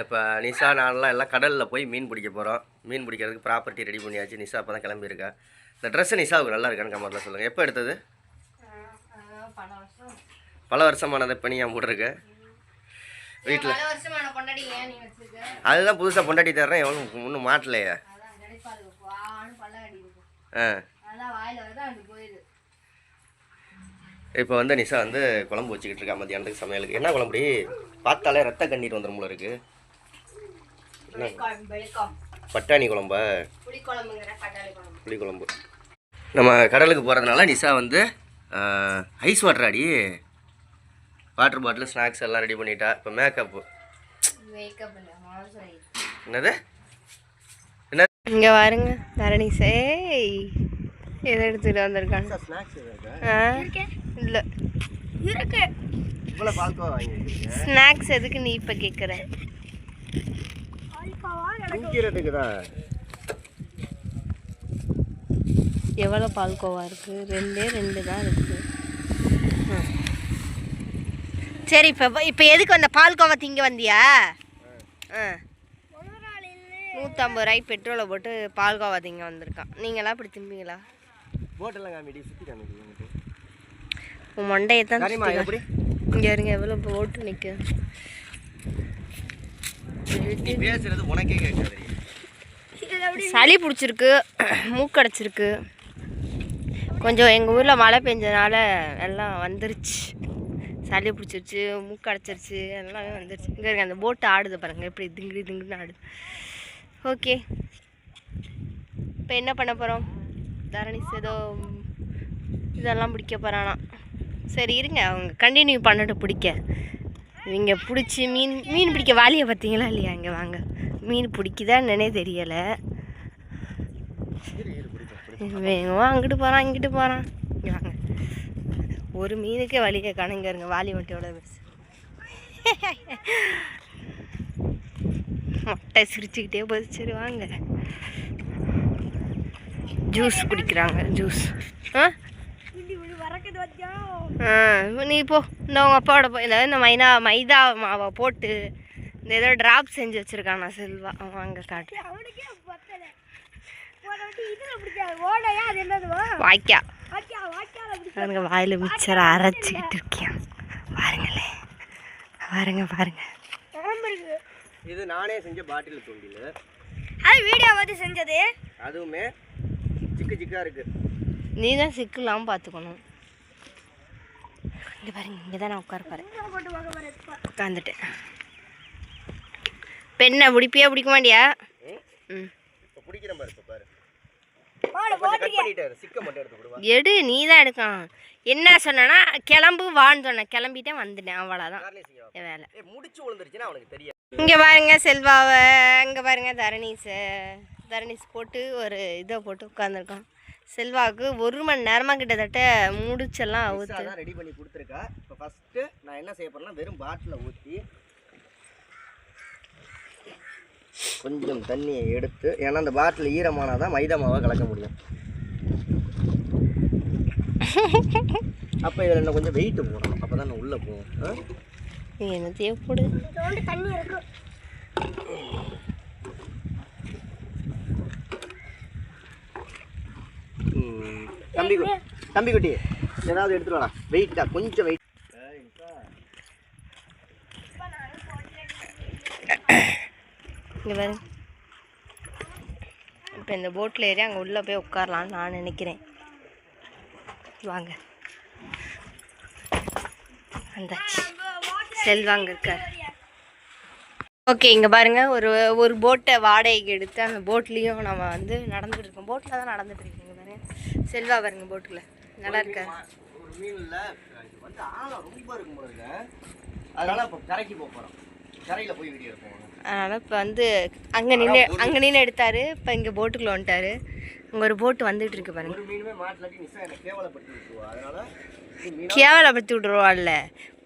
இப்போ நிஷா நான்லாம் எல்லாம் கடலில் போய் மீன் பிடிக்க போகிறோம். மீன் பிடிக்கிறதுக்கு ப்ராப்பர்ட்டி ரெடி பண்ணியாச்சு. நிஷா அப்போ தான் கிளம்பியிருக்கா. இந்த ட்ரெஸ்ஸு நிஷாவுக்கு நல்லா இருக்கான்னு கமெண்ட்டில் சொல்லுங்கள். எப்போ எடுத்தது? பல வருஷமானதை இப்போ நீ ஏன் போட்டிருக்க வீட்டில்? அதுதான் புதுசாக பொண்டாட்டி தர்றேன். எவ்வளோ ஒன்றும் மாட்டலையே. இப்போ வந்து நிஷா வந்து குழம்பு வச்சுக்கிட்டு இருக்கா மத்தியானத்துக்கு சமையலுக்கு. என்ன குழம்புடி? பார்த்தாலே ரத்த கண்ணீர் வந்துடும் போல இருக்குது. பட்டாணி குழம்பா? புளி குழம்பு. நம்ம கடலுக்கு போகிறதுனால நிஷா வந்து ஐஸ் வாட்டர் அடி வாட்டர் பாட்டில் ஸ்நாக்ஸ் எல்லாம் ரெடி பண்ணிட்டா. இப்போ மேக்கப்பு என்னது என்ன இங்கே பாருங்க தரணிசே எதை எடுத்துகிட்டு வந்திருக்காங்க. இல்லை ஸ்நாக்ஸ் எதுக்கு நீ இப்போ கேட்குற? எவ்வளோ பால்கோவா இருக்குது? ரெண்டு தான் இருக்குது. சரி இப்போ எதுக்கு வந்த பால்கோவா திங்க வந்தியா? 150 ரூபாய்க்கு பெட்ரோலை போட்டு பால்கோவா திங்க வந்திருக்கான். நீங்களாம் இப்படி திம்பீங்களா? உன் மண்டையை தான் இங்கே இருங்க. எவ்வளோ போட்டு நிற்க சளி பிடிச்சிருக்கு, மூக்கடைச்சிருக்கு. கொஞ்சம் எங்கள் ஊரில் மழை பெஞ்சதுனால எல்லாம் வந்துருச்சு. சளி பிடிச்சிருச்சு, மூக்கடைச்சிருச்சு, எல்லாமே வந்துருச்சு. இங்கே இருங்க அந்த போட்டு ஆடுது பாருங்கள், எப்படி திங்குன்னு ஆடுது. ஓகே, இப்போ என்ன பண்ண போகிறோம்? தரணிஸ் ஏதோ இதெல்லாம் பிடிக்க போகிறானா? சரி இருங்க, அவங்க கண்டினியூ பண்ணிட்டு பிடிக்க. இவங்க பிடிச்சி மீன் பிடிக்க வாலியை பார்த்தீங்களா இல்லையா? இங்கே வாங்க, மீன் பிடிக்குதான்னு தெரியலை. வேகமாக அங்கிட்டு போகிறான் இங்கிட்டு போகிறான். இங்கே வாங்க, ஒரு மீனுக்கே வலியை காணுங்க. இருங்க வாலி மட்டும் எவ்வளோ பெருசு. மொட்டை சிரிச்சுக்கிட்டே போகுது. சரி வாங்க, ஜூஸ் குடிக்கிறாங்க. ஜூஸ் நீ போ, இந்த உங்கள் அப்பாவோட போ. இந்த மைதா மாவை போட்டு இந்த ஏதோ ட்ராப் செஞ்சு வச்சுருக்கானா செல்வா. வாங்க காட்டு. வாய்க்கா பாருங்க, வாயில் மிக்சரை அரைச்சிக்கிட்டு இருக்கேன். பாருங்களே, பாருங்க. இது நானே செஞ்ச பாட்டில் தூண்டில். அது வீடியோ பார்த்து செஞ்சது. அதுவுமே சிக்கா இருக்கு. நீ தான் சிக்கலாம் பார்த்துக்கணும். இங்கே பாருங்க, இங்கே தான் நான் உட்கார உட்காந்துட்டேன். பெண்ணை பிடிப்பியா பிடிக்க மாட்டியா? எடு, நீ தான் எடுக்கலாம். என்ன சொன்னா கிளம்பு வான்னு சொன்ன, கிளம்பிட்டேன் வந்துட்டேன், அவ்வளோதான் வேலை. இங்கே பாருங்க செல்வாவை, இங்கே பாருங்க தரணீஸ் போட்டு ஒரு இதை போட்டு உட்காந்துருக்கான். செல்வாவுக்கு 1 மணி நேரமாக கிட்டத்தட்ட முடிச்செல்லாம் ஊற்றி ரெடி பண்ணி கொடுத்துருக்கா. இப்போ ஃபஸ்ட்டு நான் என்ன செய்ய போகிறேன்னா, வெறும் பாட்டில் ஊற்றி கொஞ்சம் தண்ணியை எடுத்து, ஏன்னா அந்த பாட்டில் ஈரமானால் தான் மைதா மாவை கலக்க முடியும். அப்போ இதில் இன்னும் கொஞ்சம் வெயிட்டு போடணும், அப்போ தான் உள்ளே போகும். என்ன தேவைப்படு தண்ணி இருக்கு. தம்பி குட்டி ஏதாவது எடுத்துட்டு வரலாம். வெயிட்டா கொஞ்சம் வெயிட். இங்கே பாருங்க, இப்போ இந்த போட்டில் ஏறி அங்கே உள்ளே போய் உட்காரலான்னு நான் நினைக்கிறேன். வாங்க, வந்தாச்சு. செல்வாங்க இருக்கார். ஓகே, இங்கே பாருங்கள், ஒரு போட்டை வாடகைக்கு எடுத்து அந்த போட்லேயும் நம்ம வந்து நடந்துட்டு இருக்கோம். போட்டில் தான் நடந்துட்டு இருக்கீங்க பாருங்க. செல்வா பாருங்க, போட்டில் நல்லா இருக்காரு. அதனால் இப்போ வந்து அங்கே நின்று எடுத்தார். இப்போ இங்கே போட்டுக்குள்ளே வந்துட்டார். இங்கே ஒரு போட்டு வந்துட்டு இருக்கு பாருங்க. கேவலப்படுத்தி விட்ருவாள்ல.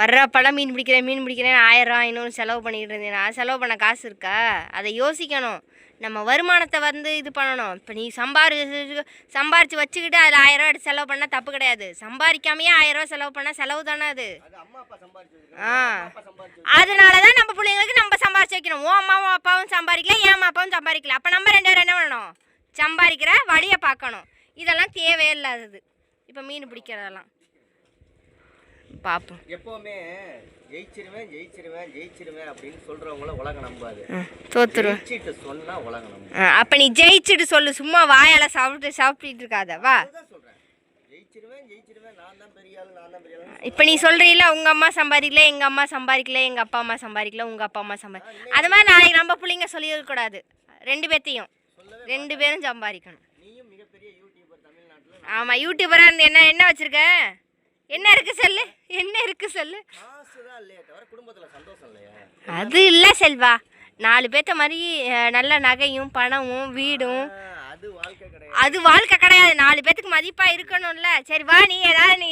வர்றப்பெல்லாம் மீன் பிடிக்கிறேன் 1000 500 செலவு பண்ணிக்கிட்டு இருந்தேன். நான் செலவு பண்ண காசு இருக்கா? அதை யோசிக்கணும். நம்ம வருமானத்தை வந்து இது பண்ணணும். இப்போ நீ சம்பாரித்து வச்சுக்கிட்டு அதில் 1000 எடுத்து செலவு பண்ணால் தப்பு கிடையாது. சம்பாதிக்காமையே 1000 செலவு பண்ணால் செலவு தானே அது. அதனால தான் நம்ம பிள்ளைங்களுக்கு நம்ம சம்பாரிச்சு வைக்கணும். ஓ அம்மாவும் அப்பாவும் சம்பாதிக்கல, என் அம்மா அப்பாவும் சம்பாதிக்கல. அப்போ நம்ம 2 பேரும் என்ன பண்ணணும்? சம்பாதிக்கிற வழியை பார்க்கணும். இதெல்லாம் தேவையே இல்லாதது. இப்போ மீன் பிடிக்கிறதெல்லாம் பார்ப்போம். எப்பவுமே ஜெயிச்சிருவேன் அப்படின்னு சொல்றவங்கள உலகம் நம்பாது. தோத்துருவேன் சொன்னா உலகம் நம்ப. அப்ப நீ ஜெயிச்சுட்டு சொல்லு, சும்மா வாயால சாப்பிட்டு இருக்காத. வா, ஜெயிச்சிருவேன் நான் தான் பெரிய ஆளு. இப்ப நீ சொல்றீல உங்க அம்மா சம்பாதிக்கல, எங்க அம்மா சம்பாதிக்கல, எங்க அப்பா அம்மா சம்பாதிக்கல, உங்க அப்பா அம்மா சம்பாதிக்கல. அது மாதிரி நாளைக்கு நம்ம பிள்ளைங்க சொல்லிட கூடாது. 2 பேத்தையும் 2 பேரும் சம்பாதிக்கணும். நீயும் மிகப்பெரிய யூடியூபர் தமிழ்நாட்டுல. ஆமா, யூடியூபரா என்ன வச்சிருக்க? என்ன இருக்கு சொல்லு, என்ன இருக்கு சொல்லு. குடும்பத்துல சந்தோஷம் இல்லையா? அது இல்ல செல்வா, 4 பேத்த மாதிரி நல்ல நகையும் பணமும் வீடும், அது வாழ்க்கை கிடையாது. 4 பேத்துக்கு மதிப்பா இருக்கணும்ல. சரி வா, நீ ஏதாவது நீ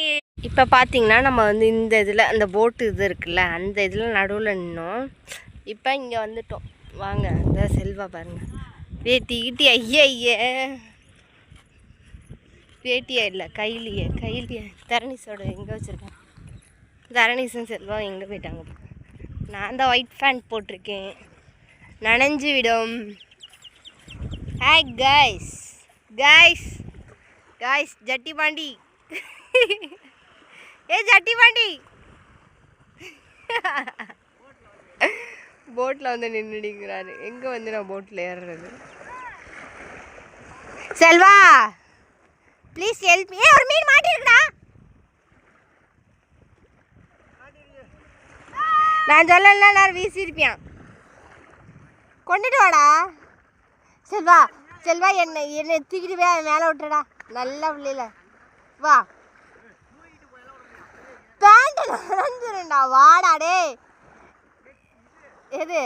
இப்போ பார்த்தீங்கன்னா நம்ம வந்து இந்த இதில் அந்த போட்டு இது இருக்குல்ல, அந்த இதில் நடுவில் நின்னோம். இப்போ இங்கே வந்துட்டோம். வாங்க, இந்த செல்வா பாருங்க, வேட்டிக்கிட்டி ஐயே வேட்டியா இல்லை கைலியே தரணீஸோட எங்கே வச்சுருக்கேன். தரணீஸும் செல்வா எங்கே போயிட்டாங்க? நான் தான் ஒயிட் பேண்ட் போட்டிருக்கேன், நனைஞ்சு விடும். ஹாய் காய்ஸ் ஜட்டி பாண்டி ஜட்டி பாண்டி போட்டில் வந்து நின்றுடிக்கிறாரு. எங்கே வந்து நான் போட்டில் ஏறுறது? Selva please help me. ஒரு மீன் மாட்டிருக்குடா. நான் சொல்லல, நான் வீசியிருப்பேன். கொண்டுட்டு வாடா செல்வா என்னை தூக்கிட்டு போய் மேலே விட்டுடா. நல்ல பிள்ளைல வா. பேண்ட் நனைஞ்சிருண்டா. வாடா டே. எது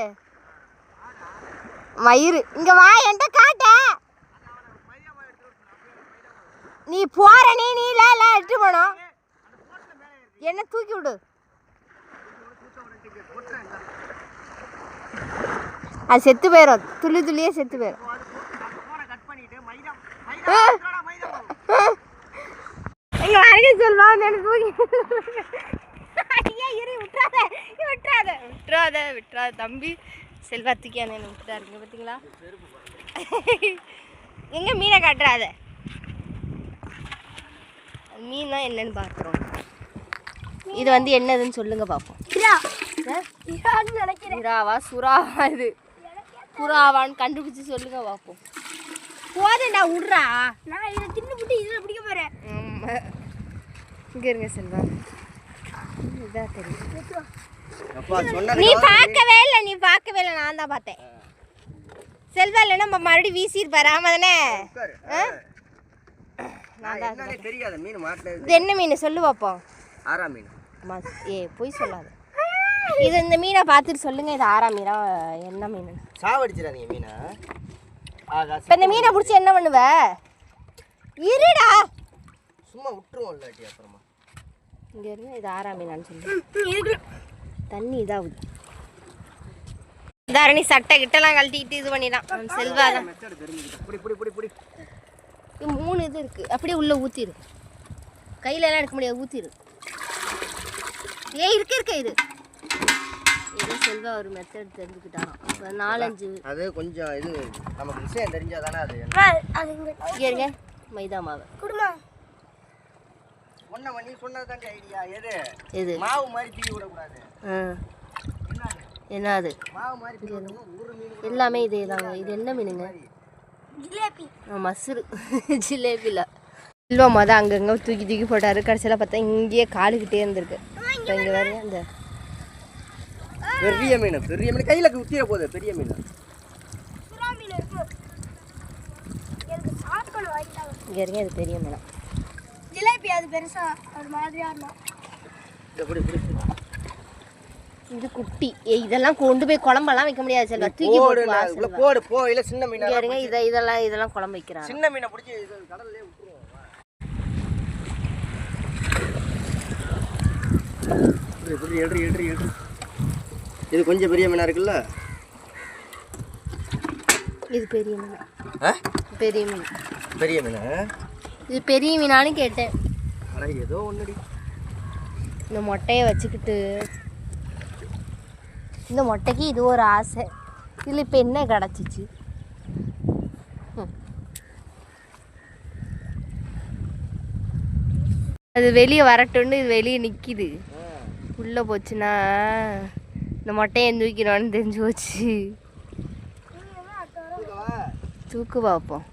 மயிறு? இங்கே வா, என்கிட்ட காட்ட. நீ போற, நீ எடுத்து போனோம். என்ன தூக்கி விடு. அது செத்து போயிடும், துள்ளியே செத்து போயிடும். எங்க வரைக்கும் செல்வா எனக்கு விட்டுறாத தம்பி. செல்வா தூக்கி என்ன விட்டுறாருங்க பார்த்தீங்களா? எங்க மீனை காட்டுறாத. மீன் தான் என்னன்னு பார்க்குறோம். இது வந்து என்னதுன்னு சொல்லுங்க பார்ப்போம். இறாவா சுறாவா? இது புறாவான்னு கண்டுபிடிச்சி சொல்லுங்க பார்ப்போம். போதேண்டா விட்றா, நான் இதை தின்னுபிட்டு இதில் பிடிக்க போகிறேன். ஆமாம், இங்கே இருங்க செல்வா. இதான் தெரியும். நீ பார்க்கவே இல்லை, நான் தான் பார்த்தேன். செல்வா இல்லைன்னா நம்ம மறுபடியும் வீசியிருப்பாரு. ஆமாம் தானே? இது என்ன மீன் சொல்லு பார்ப்போம். ஆரா மீன். போய் சொல்லாத. இது இந்த மீனை பார்த்துட்டு சொல்லுங்க, இது ஆரா மீனா என்ன மீன்? சாவடிச்சிடாதீங்க மீனை. இப்போ இந்த மீனை பிடிச்சி என்ன பண்ணுவ? இருடா, சும்மா விட்டுருவோம் இல்லாட்டி அப்புறமா. இங்கே இருங்க, இது ஆரா மீனான்னு சொல்லு. தண்ணி இதாகுது. தரணி சட்டை கிட்டலாம் கழட்டிக்கிட்டு இது பண்ணிடலாம். செல்வா தான் இது 3 இது இருக்குது. அப்படியே உள்ளே ஊற்றிடு. கையிலலாம் எடுக்க முடியாது, ஊற்றிடு. இருக்கு இது ஏதோ செல்வா ஒரு மெத்தட் தெரிஞ்சுக்கிட்டான். 4-5 அது கொஞ்சம் இது நமக்கு விஷயம் தெரிஞ்சால் தானே அது. இங்கே இருங்க, மைதா மாவு குடுமா. ஒன்றை நீ சொன்னது தாங்க ஐடியா. எது மாவு மாதிரி தீ விடக்கூடாது. என்ன அது மாவு மாதிரி எல்லாமே இதே தாங்க. இது என்ன மீனுங்க? ஜிலேபி. மசுரு ஜிலேபியில் செல்வா மொதல் அங்கங்கே தூக்கி போட்டார். கடைசியில் பார்த்தா இங்கேயே காலுக்கிட்டே இருந்திருக்கு. இப்போ இங்கே வரைய அந்த பெரிய மீன் கையில் ஊற்றிட போகுது. பெரிய மீன் இங்கே இருங்க, இது பெரிய மீனா. ஜிலேபி அது பெருசா ஒரு மாதிரியா இருக்கும். இது குட்டி. இதெல்லாம் கொண்டு போய் குழம்பெல்லாம் வைக்க முடியாது செல்வா. தூக்கி போடு போ. இல்லை சின்ன மீன் இருங்க, இதெல்லாம் குழம்பு வைக்கிறாங்க. சின்ன மீனை பிடிச்சி கடல்லே விட்டுருவோம். இது கொஞ்சம் பெரிய மீனா இருக்குல்ல? இது பெரிய மீன். பெரிய மீன். பெரிய மீனா? இது பெரிய மீனானு கேட்டேன். அட ஏதோ ஒண்ணுடி. இந்த மொட்டையை வச்சுக்கிட்டு இந்த மொட்டைக்கு இது ஒரு ஆசை. இதில் இப்போ என்ன கிடச்சிச்சு? அது வெளியே வரட்டுன்னு இது வெளியே நிற்கிது. உள்ளே போச்சுன்னா இந்த மொட்டையை தூக்கிடணும்னு தெரிஞ்சு போச்சு. தூக்கு பார்ப்போம்.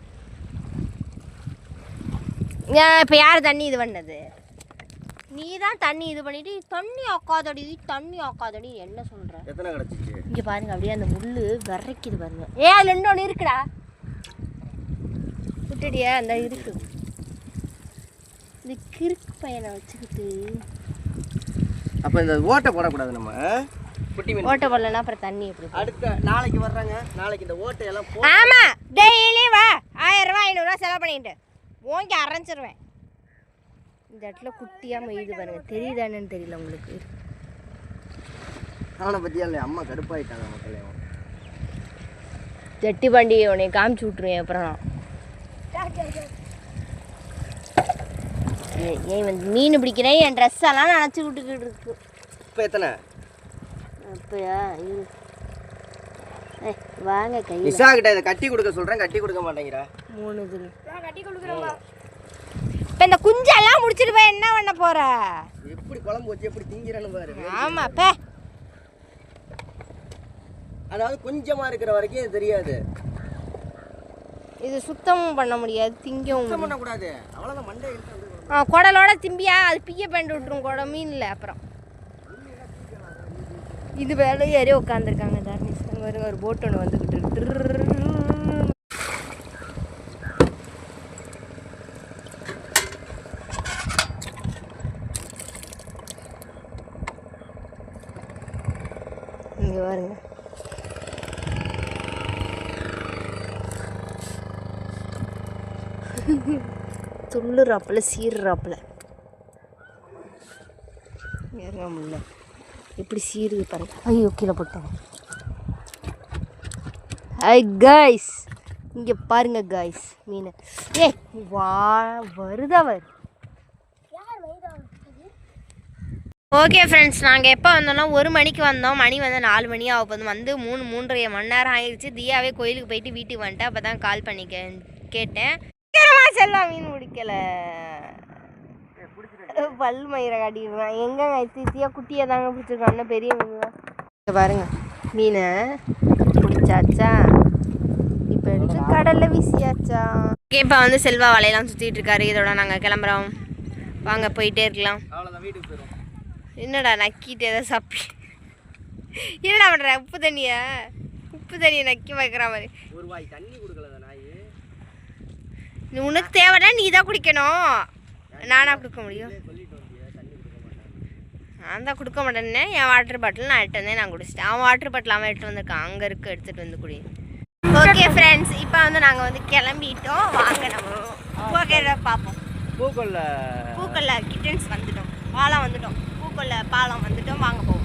இப்போ யார் தண்ணி இது பண்ணது? நீ தான் தண்ணி இது பண்ணிட்டு தண்ணி ஆக்காதடி என்ன சொல்ற? எத்தனை கிடச்சிச்சு? இங்கே பாருங்க, அப்படியே அந்த முள்ளு விரைக்குது பாருங்க. அதில் இன்னொன்று இருக்குடா. விட்டுடியா? அந்த இருக்கு. இந்த கிறுக்கு பையனை வச்சுக்கிட்டு அப்போ இந்த ஓட்டை போடக்கூடாது. நம்ம குட்டி மீன் ஓட்டை போடலன்னா அப்புறம் தண்ணி எப்படி? அடுத்த நாளைக்கு வர்றாங்க. நாளைக்கு இந்த ஓட்டையெல்லாம் ஆமாம், டெய்லி வா 1000 ரூபா 500 ரூபா செலவு பண்ணிட்டு ஓங்கி அரைஞ்சிருவேன். இந்த இடத்துல குட்டியாக மெய்து பாருங்க. தெரியுதானு தெரியல உங்களுக்கு. அவனை பற்றியா இல்லை, அம்மா கடுப்பாயிட்டாங்க மக்களே. ஜட்டி பாண்டி உன்னை காமிச்சு விட்ருவேன் அப்புறம் நான். ஏன் வந்து மீன் பிடிக்கிறேன் என் ட்ரெஸ் எல்லாம் நினச்சி விட்டுக்கிட்டு இருக்கு. இப்போ எத்தனை? அப்பயா வாங்க கை நிஷா கிட்ட இதை கட்டி கொடுக்க சொல்கிறேன், கட்டி கொடுக்க மாட்டேங்கிறா. 3 இது கட்டி கொடுக்குறோமா? இப்போ இந்த குஞ்செல்லாம் முடிச்சிட்டு போய் என்ன பண்ண போற? எப்படி குழம்பு வச்சு எப்படி திங்கிறன்னு பாரு. ஆமாம், இப்போ அதாவது கொஞ்சமாக இருக்கிற வரைக்கும் இது தெரியாது. இது சுத்தமும் பண்ண முடியாது, திங்கவும் பண்ணக்கூடாது. அவ்வளோதான் மண்டை. குடலோட திம்பியா அது பிய பண்ணி விட்டுரும் குட மீனில். அப்புறம் இது வேலை ஏறி உட்காந்துருக்காங்க தார்னிஸ். அங்கே வருங்க, ஒரு போட் ஒன்று வந்துக்கிட்டு இங்கே பாருங்க. துள்ளுறாப்புல சீர்றாப்புல ஏறுங்க முடியல. எப்படி சீருது பாருங்க. ஐயோ கீழே போட்டேன். ஐ கைஸ், இங்கே பாருங்க கைஸ் மீன். வா வருதா வருது. ஓகே ஃப்ரெண்ட்ஸ், நாங்கள் எப்போ வந்தோம்னா 1 மணிக்கு வந்தோம். மணி வந்து 4 மணி ஆக போதும். வந்து 3-3.5 மணி நேரம் ஆயிடுச்சு. தியாவே கோயிலுக்கு போயிட்டு வீட்டுக்கு வந்துட்டேன். அப்போ தான் கால் பண்ணி கேட்டேன். செல்லம் மீன் பிடிக்கல, பல் மயிரை காட்டிடுவேன். எங்கங்க தித்தியா குட்டியை தாங்க பிடிச்சிருக்காங்க, பெரிய மீன் தான். பாருங்க மீனை பிடிச்சாச்சா, இப்போ எடுத்து கடலில் வீசியாச்சா. ஓகே, இப்போ வந்து செல்வா வலையெல்லாம் சுற்றிட்டு இருக்காரு. இதோட நாங்கள் கிளம்புறோம். வாங்க போயிட்டே இருக்கலாம். வீட்டுக்கு போயிடும். என்னடா நக்கிட்டு எதை சாப்பி என்னடா பண்ணுற? உப்பு தண்ணியை நக்கி வைக்கிற மாதிரி. ஒரு வாய் தண்ணி கொடுக்கல நாய். உனக்கு தேவைன்னா நீ தான் குடிக்கணும், நானா கொடுக்க முடியும்? நான் தான் கொடுக்க மாட்டேன்னே. என் வாட்டர் பாட்டில் நான் எடுத்து வந்தேன், நான் குடிச்சிட்டேன். அவன் வாட்டர் பாட்டில் அவன் எடுத்து வந்திருக்கான், அங்கே இருக்கு, எடுத்துகிட்டு வந்து குடி. ஓகே ஃப்ரெண்ட்ஸ், இப்போ வந்து நாங்கள் வந்து கிளம்பிட்டோம். வாங்க நம்ம பூக்கொல்ல பார்ப்போம். பூக்கொல்ல கிட்டன்ஸ் வந்துட்டோம், பாலம் வந்துட்டோம். பூக்கொல்ல பாலம் வந்துட்டோம். வாங்க போவோம்.